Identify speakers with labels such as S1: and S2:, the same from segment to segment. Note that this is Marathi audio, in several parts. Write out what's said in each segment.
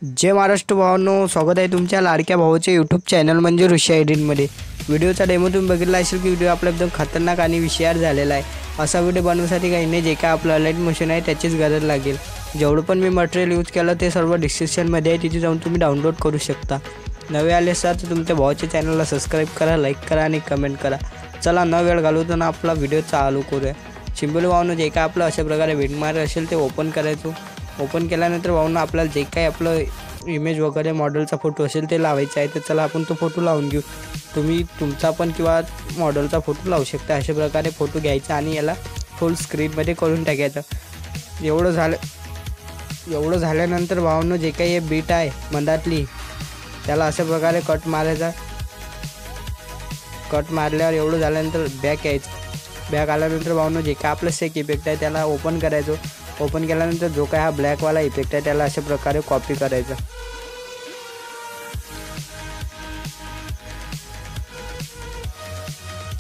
S1: जय महाराष्ट्र भावांनो, स्वागत आहे तुमच्या लाडक्या भावाच्या यूट्यूब चॅनल म्हणजे ऋषी एडिटमध्ये। व्हिडिओचा डेमो तुम्ही बघितला असेल की व्हिडिओ आपला एकदम खतरनाक आणि विषयार झालेला आहे। असा व्हिडिओ बनवण्यासाठी काही नाही, जे काय आपलं लाईट मशीन आहे त्याचीच गरज लागेल। जेवढं पण मी मटेरियल यूज केलं ते सर्व डिस्क्रिप्शनमध्ये आहे, तिथे जाऊन तुम्ही डाउनलोड करू शकता। नवे आले असाल तर तुमच्या भावाच्या चॅनलला सबस्क्राइब करा, लाईक करा आणि कमेंट करा। चला न वेळ घालवताना आपला व्हिडिओ चालू करूया। सिंपल भावांनो, जे काय आपलं अशा प्रकारे विंडमार्क असेल ते ओपन करायचं। ओपन केल्यानंतर भावांनो आपल्याला जे काही आपलं इमेज वगैरे मॉडेलचा फोटो असेल ते लावायचा आहे। तर चला आपण तो फोटो लावून घेऊ। तुम्ही तुमचा पण किंवा मॉडेलचा फोटो लावू शकता। अशा प्रकारे फोटो घ्यायचा आणि याला फुल स्क्रीनमध्ये करून टाकायचं। एवढं झाल्यानंतर भावांनो, जे काही हे बीट आहे मधातली त्याला अशा प्रकारे कट मारायचा। कट मारल्यावर एवढं झाल्यानंतर बॅक यायचं। बॅक आल्यानंतर भावांनो, जे काय आपलं सेक इफेक्ट आहे त्याला ओपन करायचं। ओपन केल्यानंतर जो काय हा ब्लॅकवाला इफेक्ट आहे त्याला अशा प्रकारे कॉपी करायचा।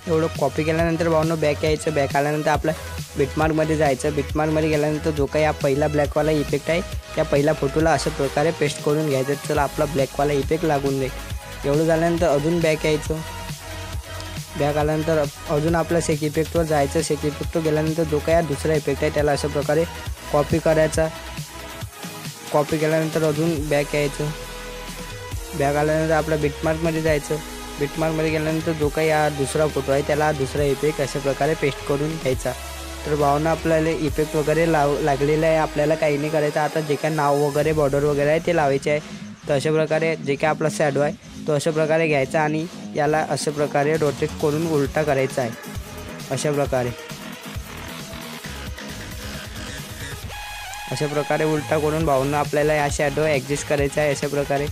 S1: एवढं कॉपी केल्यानंतर भावांनो बॅक यायचं। बॅक आल्यानंतर आपल्या बिटमार्कमध्ये जायचं। बिटमार्कमध्ये गेल्यानंतर जो काही हा पहिला ब्लॅकवाला इफेक्ट आहे त्या पहिल्या फोटोला अशा प्रकारे पेस्ट करून घ्यायचं। चला आपला ब्लॅकवाला इफेक्ट लागून जाईल। एवढं झाल्यानंतर अजून बॅक यायचं। बॅक आल्यानंतर अजून आपल्या सेक इफेक्टवर जायचं। सेक इफेक्टवर गेल्यानंतर जो काही दुसरा इफेक्ट आहे त्याला अशा प्रकारे कॉपी करायचा। कॉपी केल्यानंतर अजून बॅक यायचं। बॅक आल्यानंतर आपल्या बिटमार्कमध्ये जायचं। बिटमार्कमध्ये गेल्यानंतर जो काही हा दुसरा फोटो आहे त्याला दुसरा इफेक्ट अशा प्रकारे पेस्ट करून घ्यायचा। तर भावना आपल्याला इफेक्ट वगैरे लागलेला आहे, आपल्याला काही नाही करायचं। आता जे काय नाव वगैरे बॉर्डर वगैरे आहे ते लावायचे आहे। तर अशा प्रकारे जे काय आपला शॅडो आहे तो अशा प्रकारे घ्यायचा आणि याला अशा प्रकारे रोटेट करून उलटा करायचा आहे। अशा प्रकारे उलटा करून भावना आपल्याला या शॅडो ॲडजस्ट करायचा आहे। अशा प्रकारे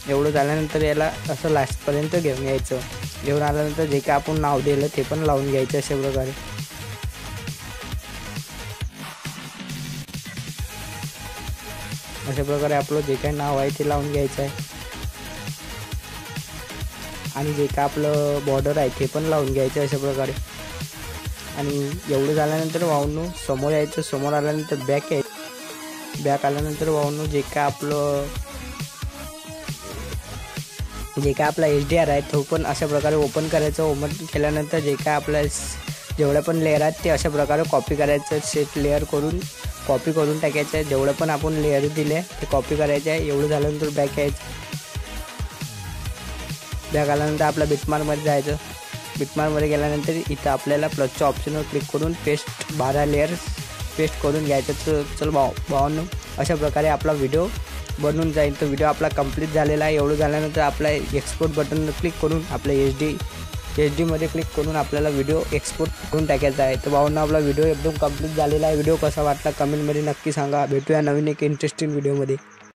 S1: एवढं झाल्यानंतर याला असं लास्टपर्यंत घेऊन यायचं। घेऊन आल्यानंतर जे काय आपण नाव दिलं ते पण लावून घ्यायचं। अशा प्रकारे आपलं जे काही नाव आहे ते लावून घ्यायचं आहे आणि जे काय आपलं बॉर्डर आहे ते पण लावून घ्यायचं अशा प्रकारे। आणि एवढं झाल्यानंतर भावांनो समोर यायचं। समोर आल्यानंतर बॅक यायचं। बॅक आल्यानंतर भावांनो जे काय आपला HDR आहे तो पण अशा प्रकारे ओपन करायचं। ओपन केल्यानंतर जे काय आपल्या जेवढ्या पण लेअर आहेत ते अशा प्रकारे कॉपी करायचं। सेट लेअर करून कॉपी करून टाकायचं आहे। जेवढं पण आपण लेअर दिले ते कॉपी करायचे आहे। एवढं झाल्यानंतर बॅक यायचं। बॅक आल्यानंतर आपल्या बिटमार्कमध्ये जायचं। बिटमार्कमध्ये गेल्यानंतर इथं आपल्याला प्लसच्या ऑप्शनवर क्लिक करून पेस्ट 12 लेअर्स पेस्ट करून घ्यायचं। तर चल भावांनो, अशा प्रकारे आपला व्हिडिओ बनून जाईल। तो व्हिडिओ आपला कंप्लीट झालेला आहे। एवढं झाल्यानंतर आपला एक्सपोर्ट बटनवर क्लिक करून आपल्या HD मध्ये क्लिक करून आपल्याला व्हिडिओ एक्सपोर्ट करून टाकायचा आहे। तर भावांनो, आपला व्हिडिओ एकदम कंप्लीट झालेला आहे। व्हिडिओ कसा वाटला कमेंटमध्ये नक्की सांगा। भेटूया नवीन एक इंटरेस्टिंग व्हिडिओमध्ये।